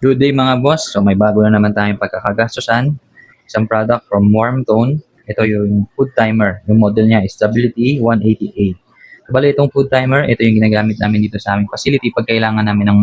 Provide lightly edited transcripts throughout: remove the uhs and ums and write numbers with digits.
Good day mga boss. So may bago na naman tayong pagkakagastusan. Isang product from Warm Tone. Ito yung food timer. Yung model niya is WT180A. So, bali itong food timer, ito yung ginagamit namin dito sa aming facility pag kailangan namin ng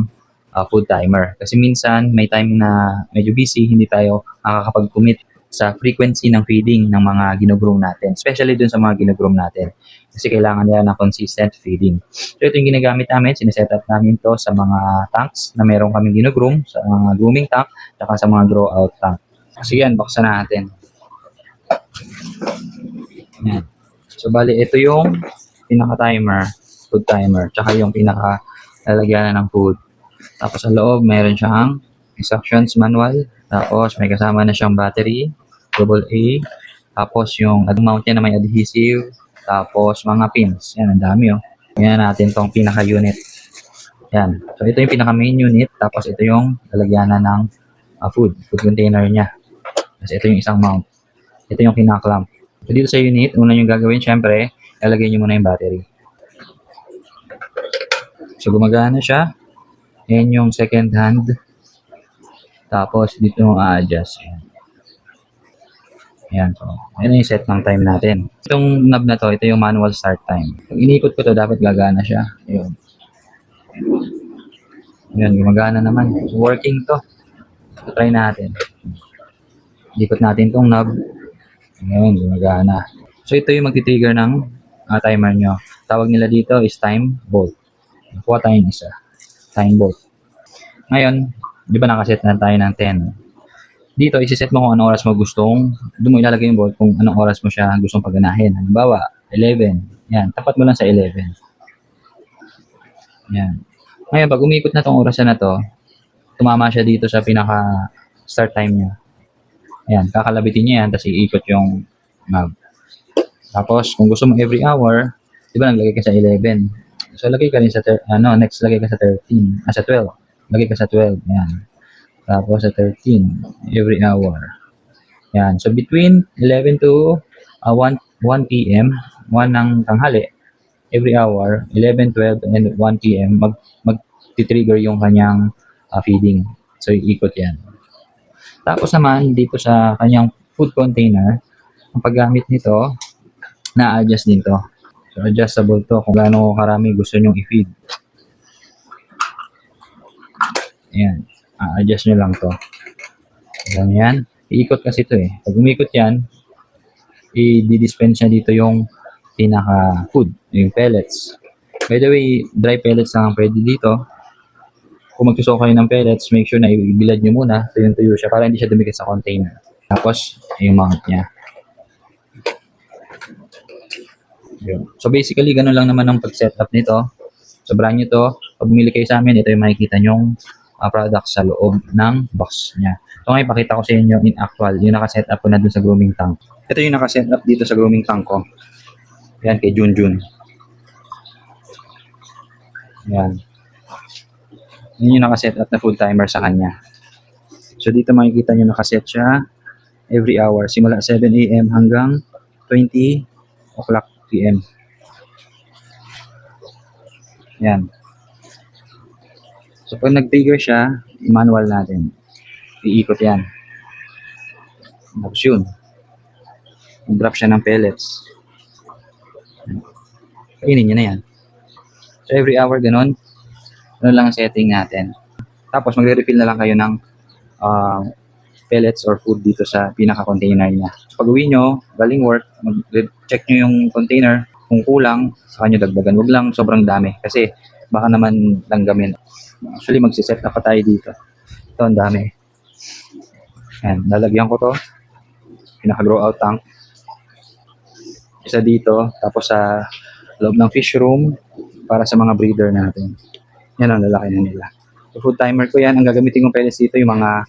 food timer. Kasi minsan may time na medyo busy, hindi tayo nakakapag-commit sa frequency ng feeding ng mga ginugroom natin. Especially dun sa mga ginugroom natin. Kasi kailangan nila ng consistent feeding. So ito yung ginagamit namin, sineset up namin to sa mga tanks na meron kaming ginugroom, sa mga grooming tank, saka sa mga grow out tank. Sige yan, buksan natin. Yan. So bali, ito yung pinaka-timer, food timer, tsaka yung pinaka-lalagyanan ng food. Tapos sa loob, meron siyang instructions manual, tapos may kasama na siyang battery, AA, tapos yung mount niya na may adhesive, tapos mga pins. Yan, ang dami oh. Yan natin tong pinaka-unit. Yan. So ito yung pinaka-main unit, tapos ito yung lalagyanan ng food container niya. Tapos ito yung isang mount. Ito yung pinaka-clamp. So dito sa unit, una yung gagawin, syempre, lalagyan nyo muna yung battery. So gumagana siya. Yan yung second hand. Tapos dito yung a-adjust. Yan. So, yan yung set ng time natin. Itong knob na to, ito yung manual start time. Pag inikot ko to, dapat gagana siya. Ayun. Yan, gumagana naman. So, working to. So, try natin. Ikot natin tong knob. Ayun, gumagana. So, ito yung magti-trigger ng timer nyo. Tawag nila dito is time bolt. Kuha tayong isa. Time bolt. Ngayon, di ba nakaset na tayo ng 10? Dito, isiset mo kung anong oras mo gustong, doon mo ilalagay yung bolt kung anong oras mo siya gustong paganahin. Halimbawa, 11. Yan, tapat mo lang sa 11. Yan. Ngayon, pag umikot na tong orasan na to, tumama siya dito sa pinaka-start time niya. Yan, kakalabitin niya yan, tapos iikot yung knob. Tapos, kung gusto mo every hour, di ba naglagay ka sa 11? So, lagay ka rin sa, next lagay ka sa 13, sa 12. Lagay ka sa 12, yan. Tapos sa 13, every hour. Yan. So, between 11 to 1 p.m., 1 ng tanghali, every hour, 11, 12, and 1 p.m., mag-trigger yung kanyang feeding. So, iikot yan. Tapos naman, dito sa kanyang food container, ang paggamit nito, na-adjust din to. So, adjustable to kung gaano karami gusto nyong i-feed. Ayan. Adjust nyo lang to. Ganyan. Iikot kasi ito eh. Pag umikot yan, i-dispense niya dito yung pinaka-food, yung pellets. By the way, dry pellets lang ang pwede dito. Kung magsusuko kayo ng pellets, make sure na ibilad nyo muna. Tuyo siya para hindi siya dumikit sa container. Tapos, yung mount niya. So basically, ganun lang naman ang pag-setup nito. So brand new to. Pag bumili kayo sa amin, ito yung makikita nyong product sa loob ng box niya. So ngayon, pakita ko sa inyo in actual, yung nakaset up ko na dun sa grooming tank. Ito yung nakaset up dito sa grooming tank ko. Yan, kay Junjun. Yan. Yun yung nakaset up na full timer sa kanya. So dito makikita nyo nakaset siya every hour. Simula 7 a.m. hanggang 20 o'clock p.m. Yan. So, pag nag-trigger siya, i-manual natin. Iikot yan. Tapos yun. Mag-drop siya ng pellets. Kainin niya na yan. So, every hour, ganun. Ganun lang ang setting natin. Tapos, magre-refill na lang kayo ng pellets or food dito sa pinaka-container niya. Pag uwi nyo, galing work, check nyo yung container. Kung kulang, saka nyo dagdagan. Huwag lang sobrang dami. Kasi, baka naman langgamin. Actually, magsiset up pa tayo dito. Ito, ang dami. Yan, lalagyan ko to. Pinaka-grow out tank. Isa dito. Tapos sa loob ng fish room para sa mga breeder natin. Yan ang lalaki na nila. So, food timer ko yan. Ang gagamitin kong pellets dito, yung mga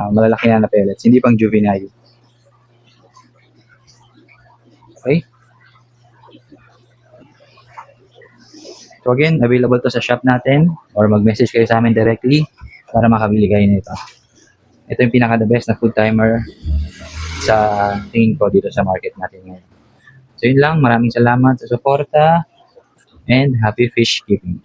malalaki na pellets. Hindi pang juvenile. Okay? So again, available to sa shop natin or mag-message kayo sa amin directly para makabili kayo nito. Ito yung pinaka-the best na food timer sa tingin ko dito sa market natin ngayon. So yun lang, maraming salamat sa suporta and happy fish keeping.